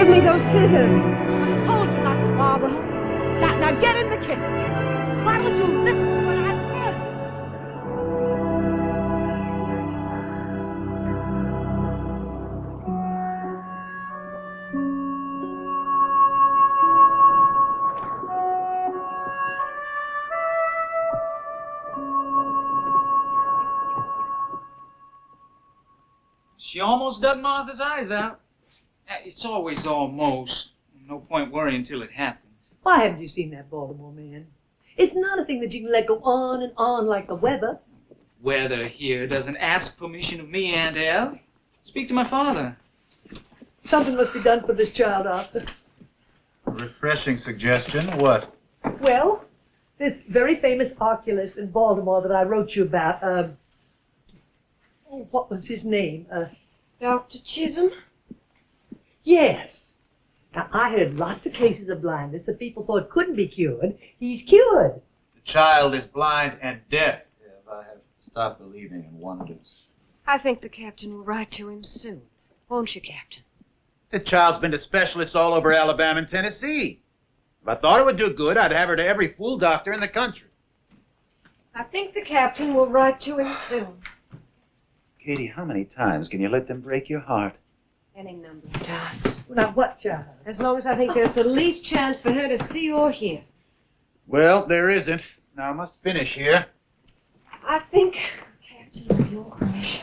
give me those scissors. Hold that, Father. Now get in the kitchen. Why don't you listen to what I said? She almost dug Martha's eyes out. It's always almost. No point worrying till it happens. Why haven't you seen that Baltimore man? It's not a thing that you can let go on and on like the weather. Weather here doesn't ask permission of me, Aunt El. Speak to my father. Something must be done for this child, Arthur. A refreshing suggestion. What? Well, this very famous oculist in Baltimore that I wrote you about, what was his name? Dr. Chisholm? Yes. Now, I heard lots of cases of blindness that people thought couldn't be cured. He's cured. The child is blind and deaf. I have stopped believing in wonders. I think the captain will write to him soon. Won't you, Captain? The child's been to specialists all over Alabama and Tennessee. If I thought it would do good, I'd have her to every fool doctor in the country. I think the captain will write to him soon. Katie, how many times can you let them break your heart? Any number of times. Now, what child? As long as I think there's the least chance for her to see or hear. Well, there isn't. Now, I must finish here. I think, Captain, with your permission,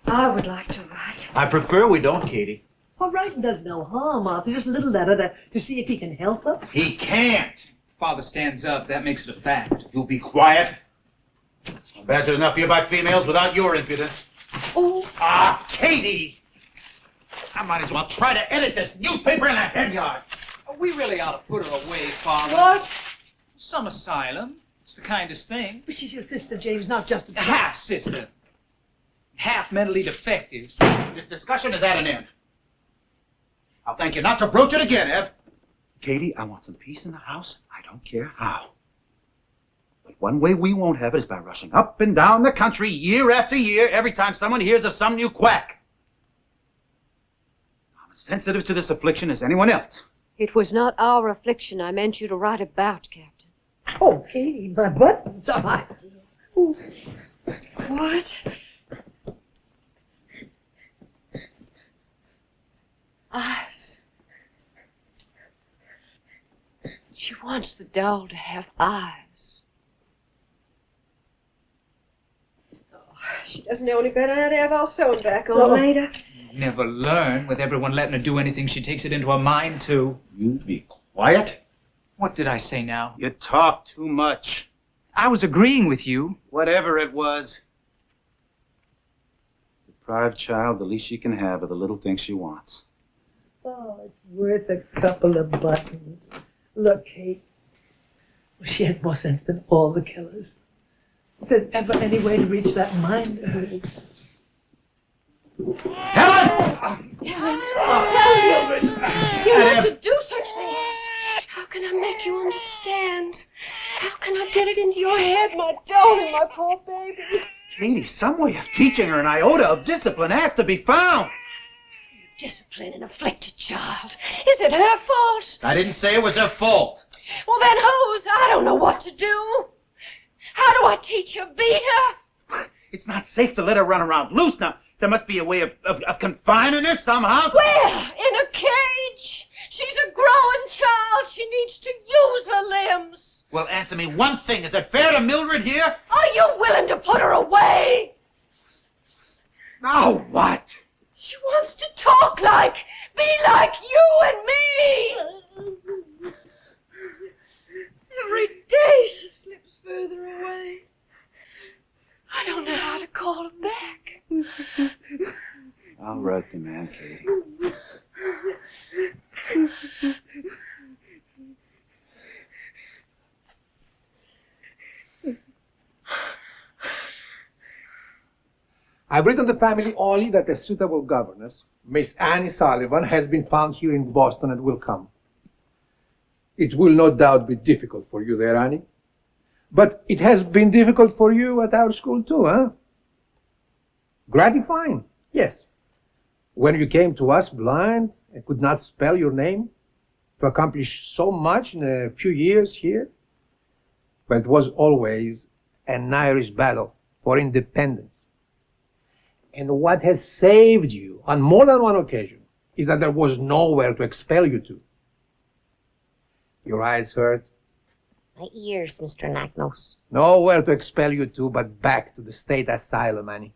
I would like to write. I prefer we don't, Katie. Well, writing does no harm, Arthur. Just a little letter to see if he can help her. He can't. Father stands up. That makes it a fact. You'll be quiet. I've badgered enough here by females without your impudence. Oh. Ah, Katie! I might as well try to edit this newspaper in a hen yard. We really ought to put her away, Father. What? Some asylum. It's the kindest thing. But she's your sister, James, not just a half-sister. Half mentally defective. This discussion is at an end. I'll thank you not to broach it again, Ev. Katie, I want some peace in the house. I don't care how. But one way we won't have it is by rushing up and down the country year after year every time someone hears of some new quack. I'm as sensitive to this affliction as anyone else. It was not our affliction I meant you to write about, Captain. Oh, Katie, my buttons are hot. What? Eyes. She wants the doll to have eyes. Oh, she doesn't know any better how to have our sewing back on later. Never learn. With everyone letting her do anything she takes it into her mind to. You be quiet. What did I say now? You talk too much. I was agreeing with you. Whatever it was. Deprived child, the least she can have are the little things she wants. Oh, it's worth a couple of buttons. Look, Kate. She had more sense than all the killers. If there's ever any way to reach that mind of hers. Helen! Helen! Helen! You have to do such things. How can I make you understand? How can I get it into your head, my darling, my poor baby? Katie, some way of teaching her an iota of discipline has to be found. Discipline an afflicted child. Is it her fault? I didn't say it was her fault. Well, then whose? I don't know what to do. How do I teach her, beat her? It's not safe to let her run around loose now. There must be a way of confining her somehow. Where? In a cage. She's a growing child. She needs to use her limbs. Well, answer me one thing. Is it fair to Mildred here? Are you willing to put her away? Now what? She wants to talk be like you and me. Every day she slips further away. I don't know how to call her back. I'll write the man, Katie. I've written the family only that a suitable governess, Miss Annie Sullivan, has been found here in Boston and will come. It will no doubt be difficult for you there, Annie. But it has been difficult for you at our school too, huh? Gratifying, yes. When you came to us blind and could not spell your name to accomplish so much in a few years here? But it was always an Irish battle for independence. And what has saved you on more than one occasion is that there was nowhere to expel you to. Your eyes hurt. My ears, Mr. Nagnos. Nowhere to expel you to but back to the state asylum, Annie.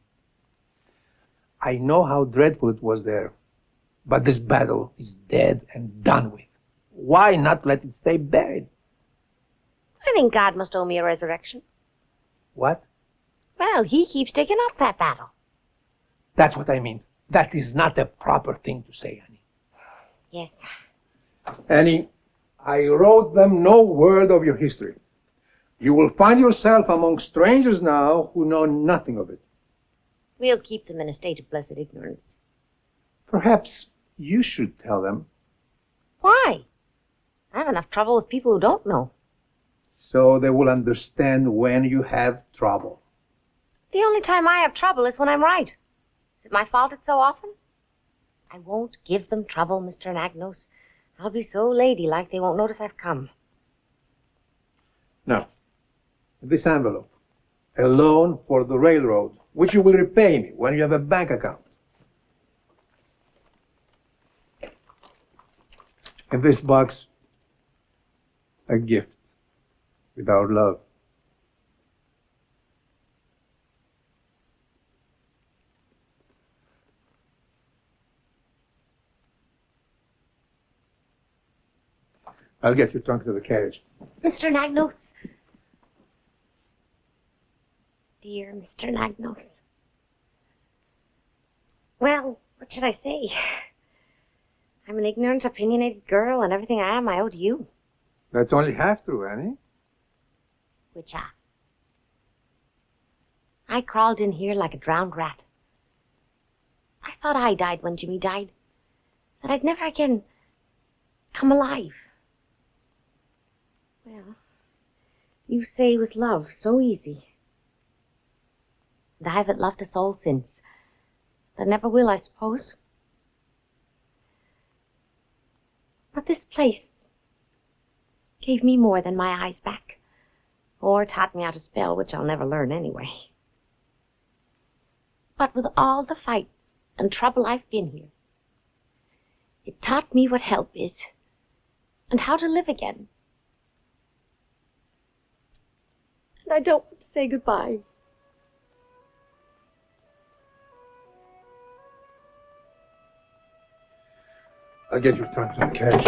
I know how dreadful it was there, but this battle is dead and done with. Why not let it stay buried? I think God must owe me a resurrection. What? Well, he keeps taking up that battle. That's what I mean. That is not the proper thing to say, Annie. Yes. Annie, I wrote them no word of your history. You will find yourself among strangers now who know nothing of it. We'll keep them in a state of blessed ignorance. Perhaps you should tell them. Why? I have enough trouble with people who don't know. So they will understand when you have trouble. The only time I have trouble is when I'm right. Is it my fault it's so often? I won't give them trouble, Mr. Nagnos. I'll be so ladylike they won't notice I've come. Now, this envelope, a loan for the railroad, which you will repay me when you have a bank account. In this box, a gift with our love. I'll get your trunk to the carriage. Mr. Nagnos. Dear Mr. Nagnos. Well, what should I say? I'm an ignorant, opinionated girl, and everything I am I owe to you. That's only half true, Annie. Which I crawled in here like a drowned rat. I thought I died when Jimmy died. That I'd never again come alive. Well, you say with love so easy. And I haven't loved a soul since. I never will, I suppose. But this place gave me more than my eyes back, or taught me how to spell, which I'll never learn anyway. But with all the fights and trouble I've been here, it taught me what help is, and how to live again. And I don't want to say goodbye. I'll get your trunk to the carriage.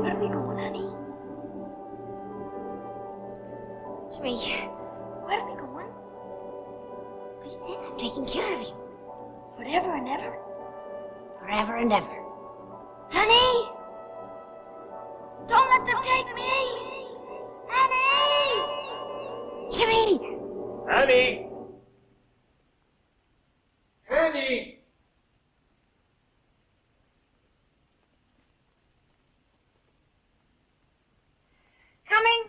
Where are we going, honey? Jimmy, where are we going? I said I'm taking care of you. Forever and ever. Forever and ever. Honey! Don't let them take me! Annie! Jimmy! Annie! Annie! Coming!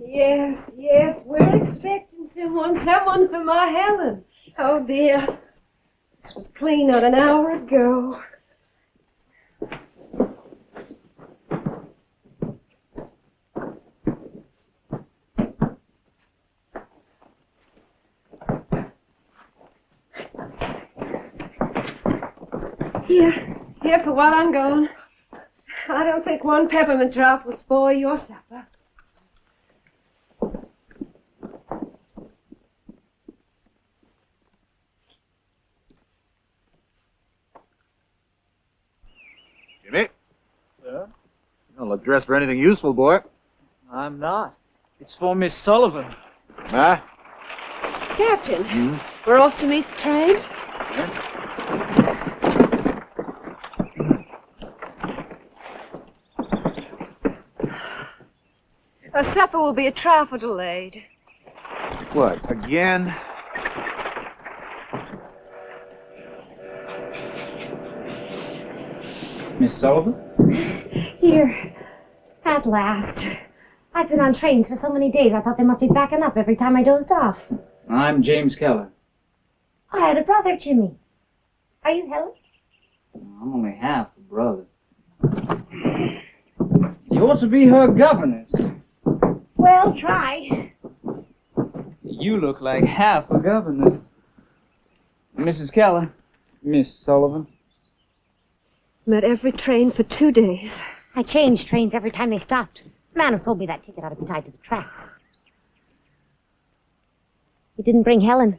Yes, yes, we're expecting someone for my Helen. Oh, dear. This was clean out an hour ago. Here for while I'm gone. I don't think one peppermint drop will spoil your supper. Jimmy? Yeah? You don't look dressed for anything useful, boy. I'm not. It's for Miss Sullivan. Huh? Captain, we're off to meet the train. Yeah? Our supper will be a trifle delayed. What, again? Miss Sullivan? Here. At last. I've been on trains for so many days, I thought they must be backing up every time I dozed off. I'm James Keller. I had a brother, Jimmy. Are you Helen? I'm only half a brother. You ought to be her governess. Well, try. You look like half a governess. Mrs. Keller, Miss Sullivan. Met every train for 2 days. I changed trains every time they stopped. The man who sold me that ticket ought to be tied to the tracks. You didn't bring Helen.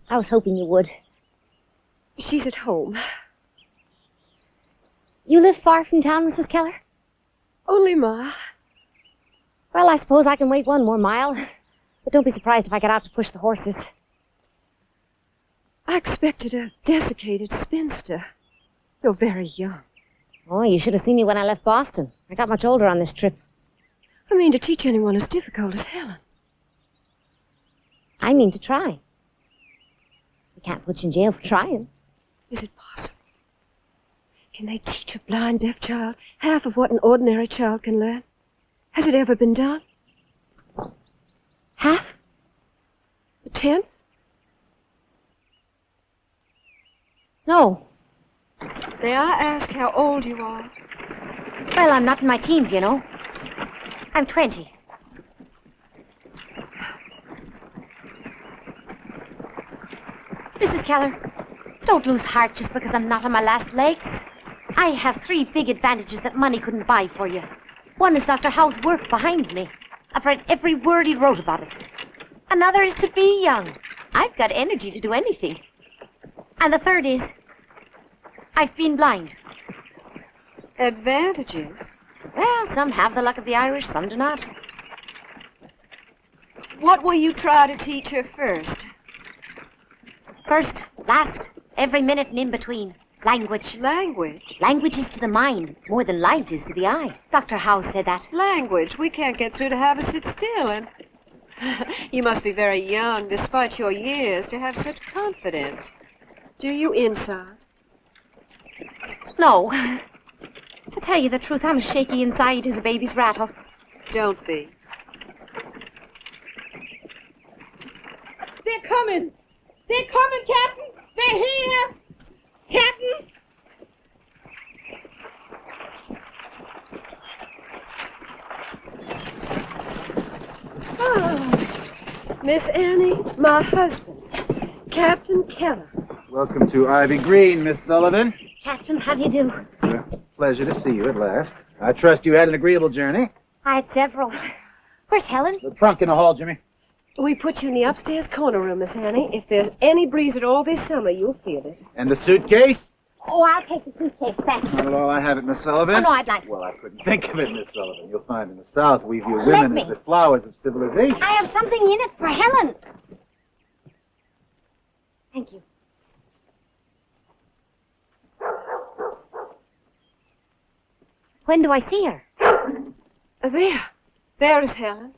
I was hoping you would. She's at home. You live far from town, Mrs. Keller? Only Ma. Well, I suppose I can wait 1 more mile. But don't be surprised if I get out to push the horses. I expected a desiccated spinster. You're very young. Oh, you should have seen me when I left Boston. I got much older on this trip. I mean, to teach anyone as difficult as Helen. I mean to try. We can't put you in jail for trying. Is it possible? Can they teach a blind, deaf child half of what an ordinary child can learn? Has it ever been done? Half? 1/10? No. May I ask how old you are? Well, I'm not in my teens, you know. I'm 20. Mrs. Keller, don't lose heart just because I'm not on my last legs. I have 3 big advantages that money couldn't buy for you. One is Dr. Howe's work behind me. I've read every word he wrote about it. Another is to be young. I've got energy to do anything. And the third is, I've been blind. Advantages? Well, some have the luck of the Irish, some do not. What will you try to teach her first? First, last, every minute and in between. Language. Language? Language is to the mind more than light is to the eye. Dr. Howe said that. Language? We can't get through to have her sit still and... You must be very young, despite your years, to have such confidence. Do you inside? No. To tell you the truth, I'm as shaky inside as a baby's rattle. Don't be. They're coming! They're coming, Captain! They're here! Captain! Ah, Miss Annie, my husband, Captain Keller. Welcome to Ivy Green, Miss Sullivan. Captain, how do you do? It's a pleasure to see you at last. I trust you had an agreeable journey. I had several. Where's Helen? The trunk in the hall, Jimmy. We put you in the upstairs corner room, Miss Annie. If there's any breeze at all this summer, you'll feel it. And the suitcase? Oh, I'll take the suitcase, thanks. Not at all I have it, Miss Sullivan. Oh, no, I'd like... Well, I couldn't think of it, Miss Sullivan. You'll find in the South we view Let women me. as the flowers of civilization. I have something in it for Helen. Thank you. When do I see her? There. There is Helen.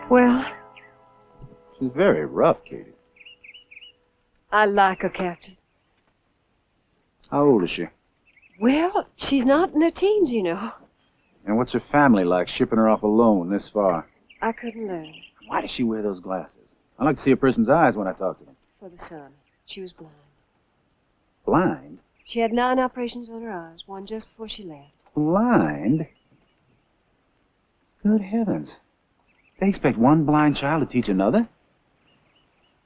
Well, She's very rough, Katie. I like her, Captain. How old is she? Well, she's not in her teens, you know. And what's her family like, shipping her off alone this far? I couldn't learn. Why does she wear those glasses? I like to see a person's eyes when I talk to them. For the sun. She was blind. Blind? She had 9 operations on her eyes, one just before she left. Blind? Good heavens. They expect one blind child to teach another?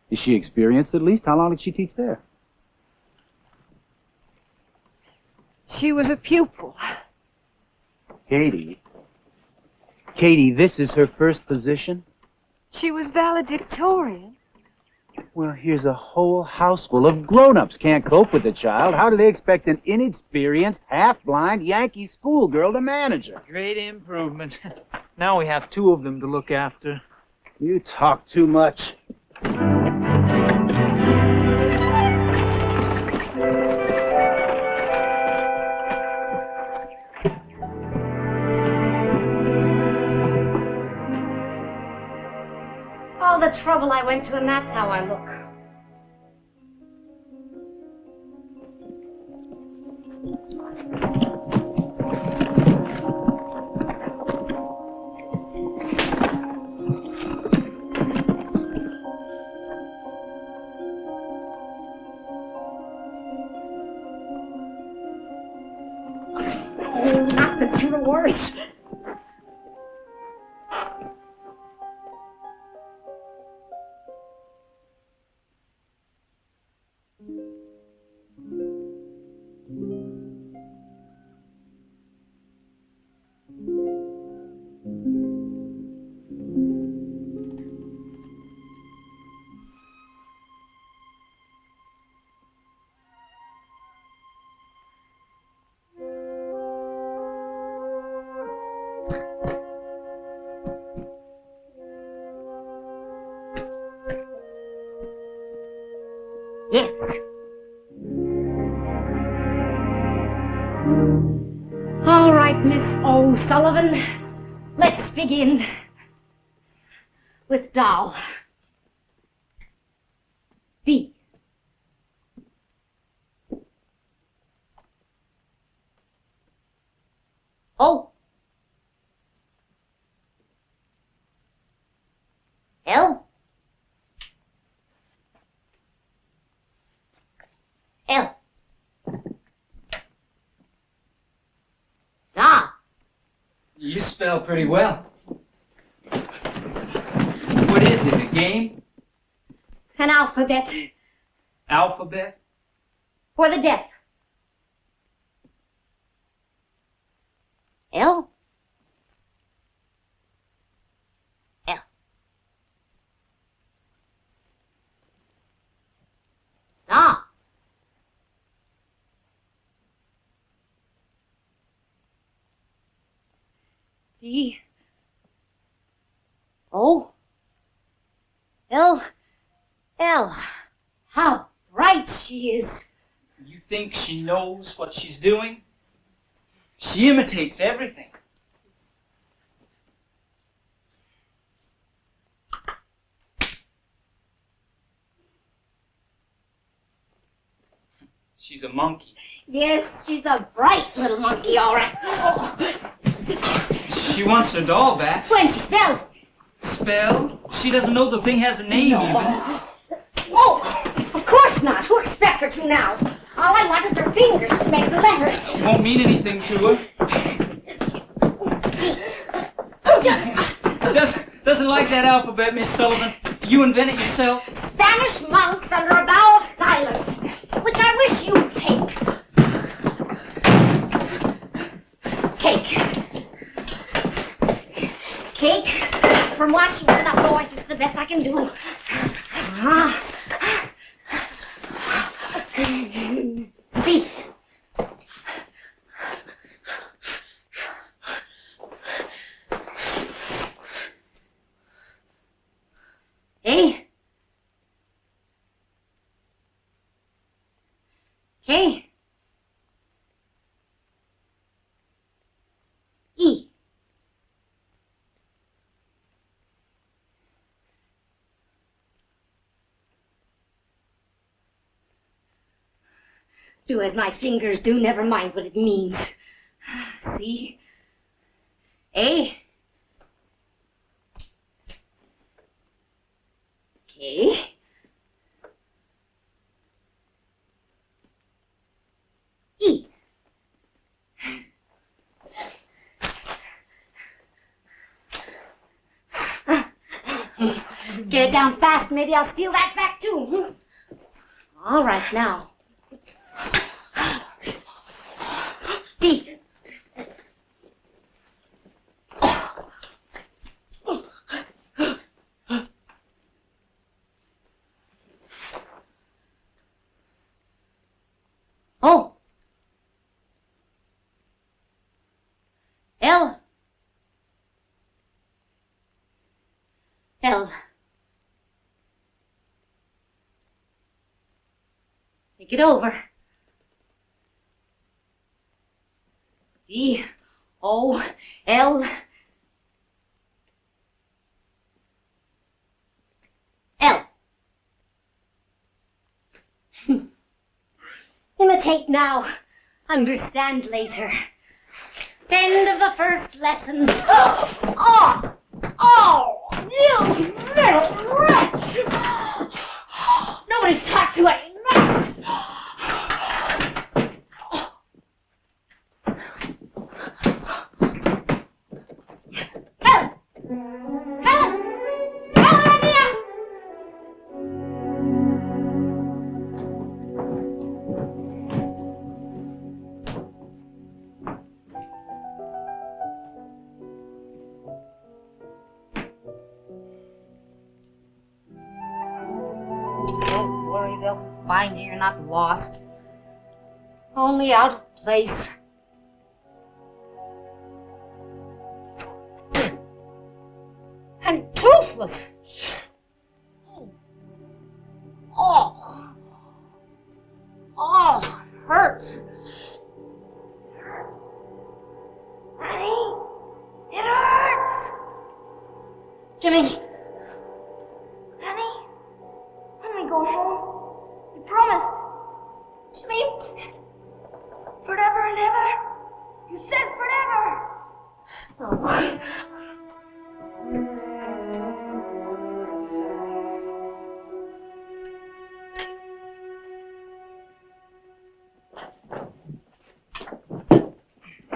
Is she experienced at least? How long did she teach there? She was a pupil. Katie. Katie, this is her first position? She was valedictorian. Well, here's a whole house full of grown-ups can't cope with the child. How do they expect an inexperienced, half-blind Yankee schoolgirl to manage her? Great improvement. Now we have 2 of them to look after. You talk too much. All the trouble I went to, and that's how I look. Oh, not the drawers. Yes. All right, Miss O'Sullivan. Let's begin with doll. D. O. L. L. Ah. You spell pretty well. What is it, a game? An alphabet Alphabet? for the deaf. L. L. Ah. D. O. L. L. How bright she is. You think she knows what she's doing? She imitates everything. She's a monkey. Yes, she's a bright little monkey, all right. Oh. She wants her doll back. When she spells it. Spell? She doesn't know the thing has a name even. Oh, of course not. Who expects her to now? All I want is her fingers to make the letters. It won't mean anything to her. Doesn't like that alphabet, Miss Sullivan. You invent it yourself. Spanish monks under a vow of silence, which I wish you'd take. Cake. Cake from Washington up north is the best I can do. C. A. K. E. Do as my fingers do, never mind what it means. See? A. K. E. Get it down fast, maybe I'll steal that back too. All right, now. D. O. L. L. Think it over. D. O. L. L. Imitate now, understand later. End of the first lesson. Oh! Oh! You little wretch! Nobody's taught you any manners. Help! Help! Help, Lydia! Don't worry, they'll find you. You're not lost. Only out of place. And toothless. Oh. Oh, it hurts. It hurts. Honey, it hurts. Jimmy. Honey, when we go home, you promised. Jimmy, forever and ever. You said forever. Oh.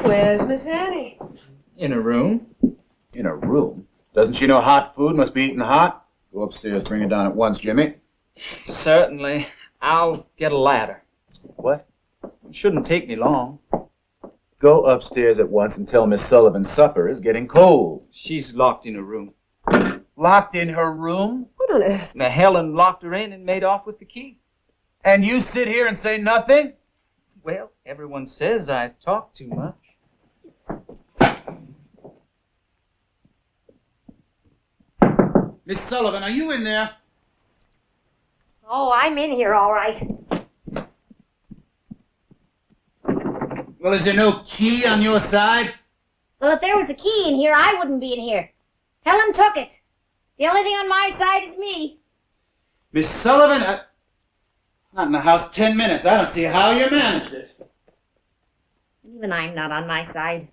Where's Miss Annie? In a room. In a room? Doesn't she know hot food must be eaten hot? Go upstairs, bring it down at once, Jimmy. Certainly. I'll get a ladder. What? It shouldn't take me long. Go upstairs at once and tell Miss Sullivan's supper is getting cold. She's locked in her room. Locked in her room? What on earth? Now, Helen locked her in and made off with the key. And you sit here and say nothing? Well, everyone says I talk too much. Miss Sullivan, are you in there? Oh, I'm in here, all right. Well, is there no key on your side? Well, if there was a key in here, I wouldn't be in here. Helen took it. The only thing on my side is me. Miss Sullivan, not in the house 10 minutes. I don't see how you managed it. Even I'm not on my side.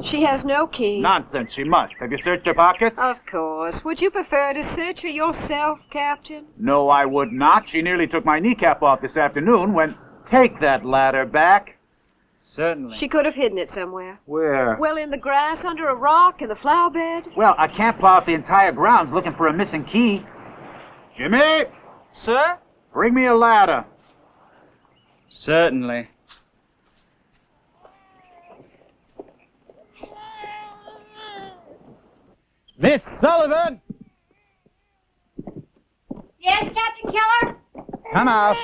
She has no key. Nonsense, she must. Have you searched her pockets? Of course. Would you prefer to search her yourself, Captain? No, I would not. She nearly took my kneecap off this afternoon when... Take that ladder back. Certainly. She could have hidden it somewhere. Where? Well, in the grass, under a rock, in the flower bed. Well, I can't plow up the entire grounds looking for a missing key. Jimmy! Sir? Bring me a ladder. Certainly. Miss Sullivan! Yes, Captain Keller? Come out.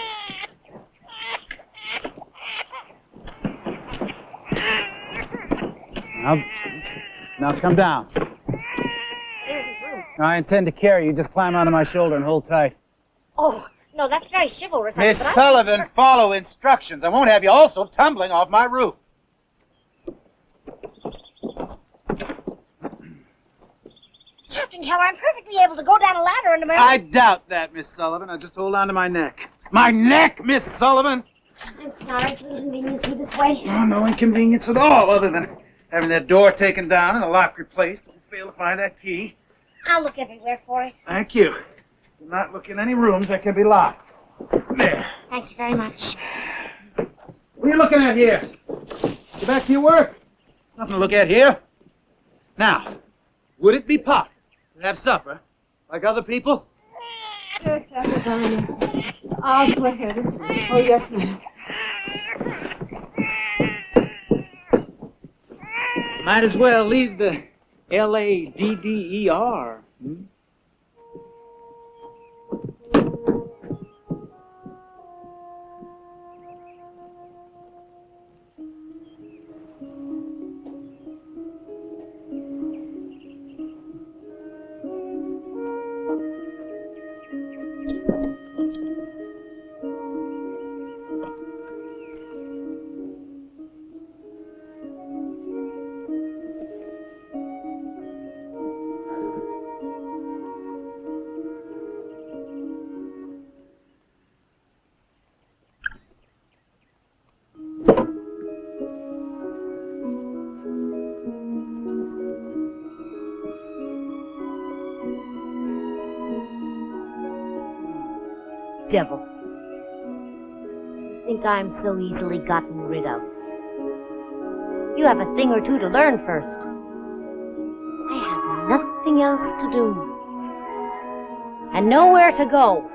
Now come down. I intend to carry you. Just climb onto my shoulder and hold tight. Oh, no, that's very chivalrous. Miss Sullivan, follow instructions. I won't have you also tumbling off my roof. Captain Keller, I'm perfectly able to go down a ladder under my... I doubt that, Miss Sullivan. Now just hold on to my neck. My neck, Miss Sullivan! I'm sorry to inconvenience you this way. Oh, no inconvenience at all, other than having that door taken down and the lock replaced. Don't fail to find that key. I'll look everywhere for it. Thank you. Do not look in any rooms that can be locked. There. Thank you very much. What are you looking at here? Get back to your work. Nothing to look at here. Now, would it be possible to have supper like other people? Yes, Dr. I'll put her to sleep. Oh, yes, ma'am. Might as well leave the Ladder. Devil. Think I'm so easily gotten rid of. You have a thing or two to learn first. I have nothing else to do. And nowhere to go.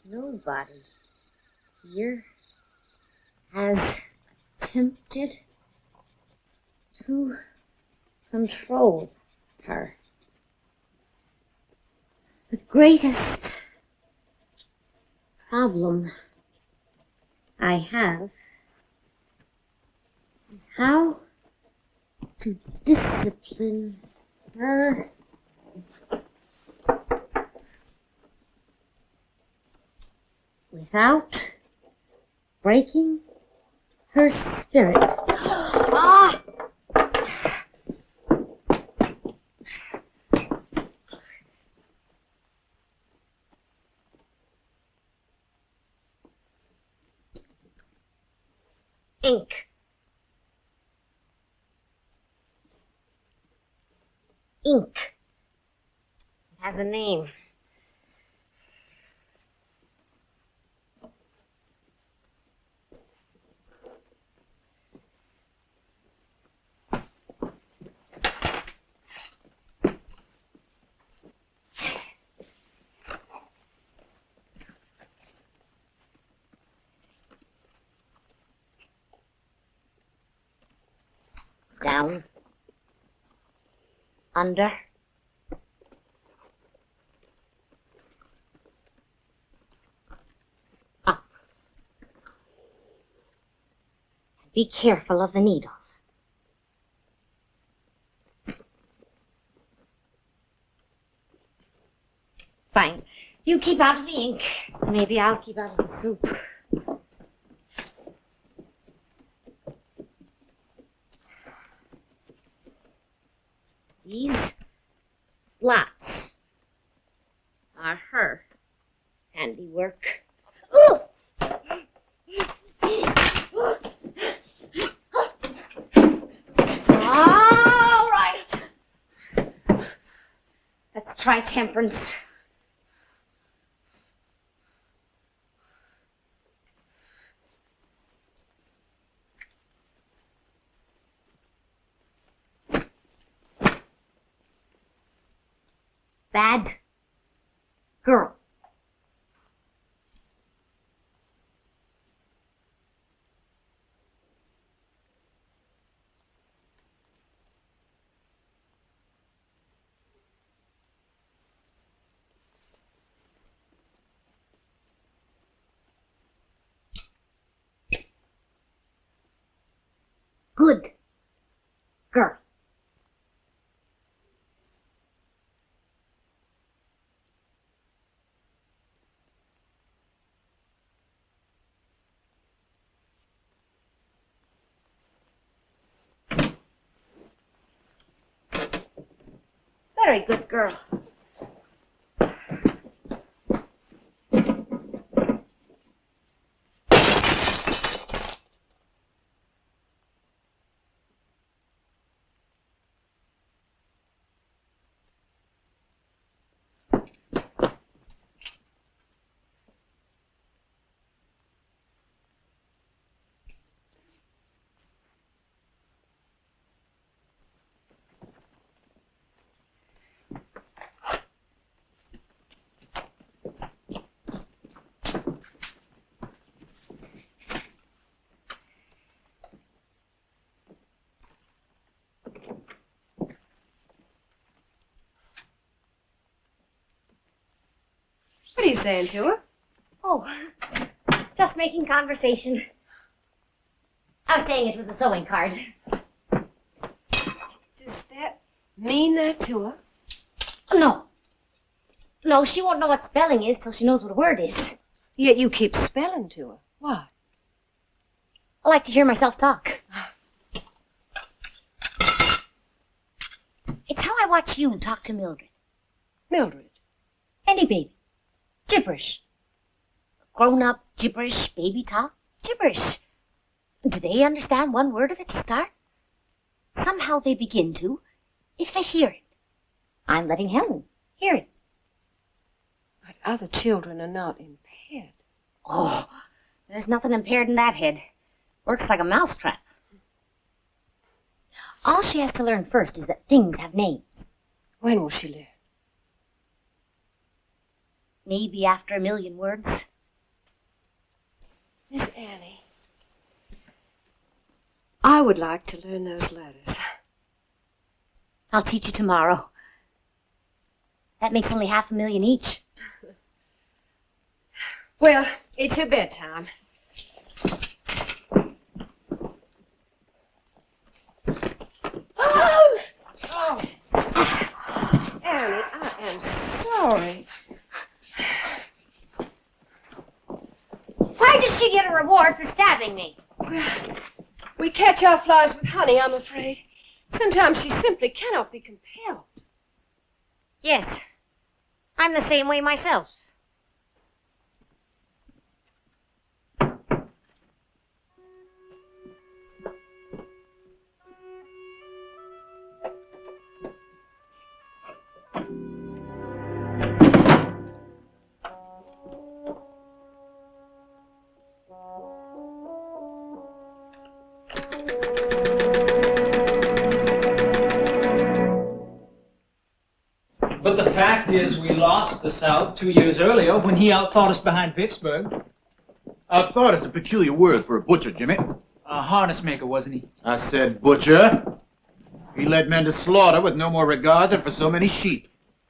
Nobody here has attempted to control her. The greatest problem I have is how to discipline her without breaking her spirit. Ah! Ink. Ink. It has a name. Down, under, up. Be careful of the needles. Fine. You keep out of the ink. Maybe I'll keep out of the soup. These blots are her handiwork. Ooh! All right. Let's try temperance. Bad girl. Good girl. very good girl. What are you saying to her? Oh, just making conversation. I was saying it was a sewing card. Does that mean that to her? No. No, she won't know what spelling is till she knows what a word is. Yet you keep spelling to her. Why? I like to hear myself talk. It's how I watch you talk to Mildred. Mildred? Any baby. Gibberish. Grown-up gibberish, baby talk, gibberish. Do they understand one word of it to start? Somehow they begin to, if they hear it. I'm letting Helen hear it. But other children are not impaired. Oh, there's nothing impaired in that head. Works like a mousetrap. All she has to learn first is that things have names. When will she learn? Maybe after 1,000,000 words. Miss Annie, I would like to learn those letters. I'll teach you tomorrow. That makes only 500,000 each. Well, it's her bedtime. Oh! Annie, I am sorry. Why does she get a reward for stabbing me? We catch our flies with honey, I'm afraid. Sometimes she simply cannot be compelled. Yes, I'm the same way myself. But the fact is, we lost the South 2 years earlier when he outthought us behind Vicksburg. Outthought is a peculiar word for a butcher, Jimmy. A harness maker, wasn't he? I said butcher. He led men to slaughter with no more regard than for so many sheep.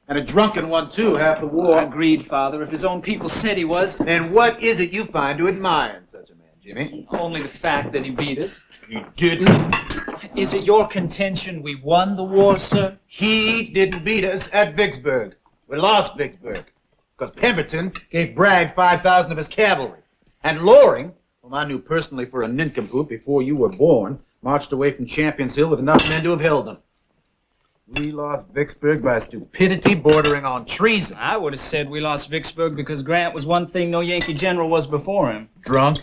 And a drunken one, too, half the war. Agreed, Father. If his own people said he was. Then what is it you find to admire in such a man, Jimmy? Only the fact that he beat us. He didn't. Is it your contention we won the war, sir? He didn't beat us at Vicksburg. We lost Vicksburg. Because Pemberton gave Bragg 5,000 of his cavalry. And Loring, whom I knew personally for a nincompoop before you were born, marched away from Champions Hill with enough men to have held them. We lost Vicksburg by stupidity bordering on treason. I would have said we lost Vicksburg because Grant was one thing no Yankee general was before him. Drunk?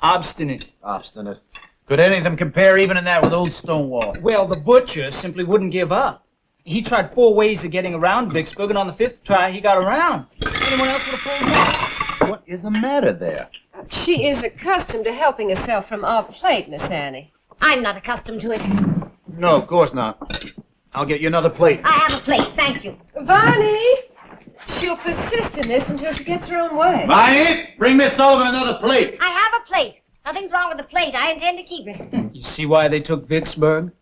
Obstinate. Obstinate. Could any of them compare even in that with old Stonewall? Well, the butcher simply wouldn't give up. He tried 4 ways of getting around Vicksburg, and on the 5th try, he got around. Anyone else would have pulled back. What is the matter there? She is accustomed to helping herself from our plate, Miss Annie. I'm not accustomed to it. No, of course not. I'll get you another plate. I have a plate, thank you. Varney! She'll persist in this until she gets her own way. Varney, bring Miss Sullivan another plate. I have a plate. Nothing's wrong with the plate. I intend to keep it. You see why they took Vicksburg?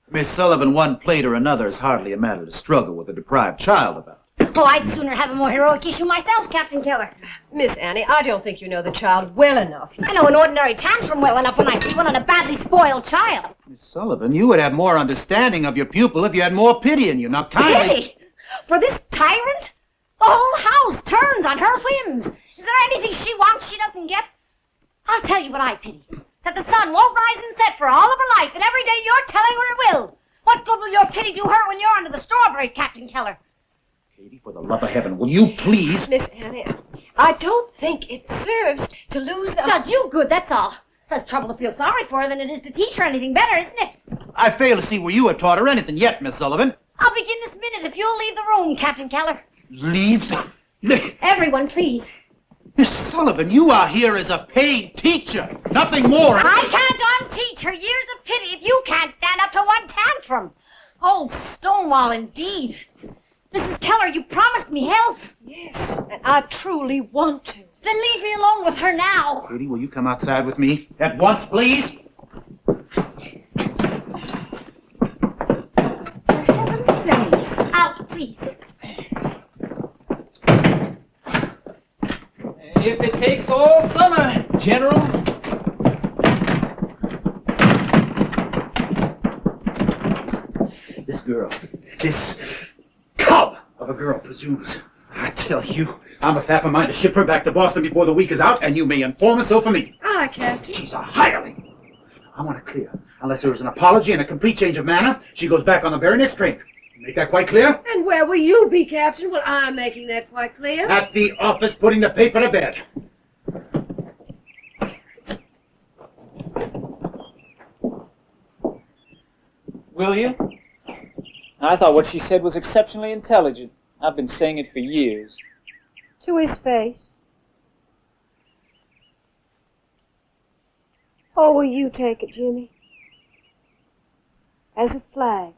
Miss Sullivan, one plate or another is hardly a matter to struggle with a deprived child about. Oh, I'd sooner have a more heroic issue myself, Captain Keller. Miss Annie, I don't think you know the child well enough. I know an ordinary tantrum well enough when I see one in a badly spoiled child. Miss Sullivan, you would have more understanding of your pupil if you had more pity in you. Now, kindly... Pity? For this tyrant? The whole house turns on her whims. Is there anything she wants she doesn't get? I'll tell you what I pity. That the sun won't rise and set for all of her life, and every day you're telling her it will. What good will your pity do her when you're under the strawberries, Captain Keller? Katie, for the love of heaven, will you please? Miss Annie, I don't think it serves to lose It does you good, that's all. It's less trouble to feel sorry for her than it is to teach her anything better, isn't it? I fail to see where you have taught her anything yet, Miss Sullivan. I'll begin this minute if you'll leave the room, Captain Keller. Leave? Everyone, please. Miss Sullivan, you are here as a paid teacher, nothing more. I can't unteach her years of pity if you can't stand up to one tantrum. Old Stonewall, indeed. Mrs. Keller, you promised me help. Yes, and I truly want to. Then leave me alone with her now. Katie, will you come outside with me? At once, please? For heaven's sakes. Out, please. If it takes all summer, General. This girl, this cub of a girl presumes. I tell you, I'm of half a mind to ship her back to Boston before the week is out, and you may inform her so for me. Aye, Captain. She's a hireling. I want it clear. Unless there is an apology and a complete change of manner, she goes back on the very next train. Make that quite clear? And where will you be, Captain? Well, I'm making that quite clear. At the office, putting the paper to bed. Will you? I thought what she said was exceptionally intelligent. I've been saying it for years. To his face. Or will you take it, Jimmy? As a flag.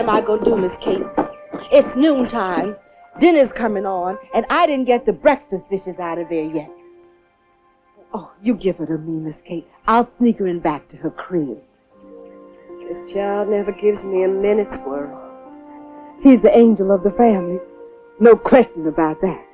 am I going to do, Miss Kate? It's noontime. Dinner's coming on, and I didn't get the breakfast dishes out of there yet. Oh, you give her to me, Miss Kate. I'll sneak her in back to her crib. This child never gives me a minute's worry. She's the angel of the family. No question about that.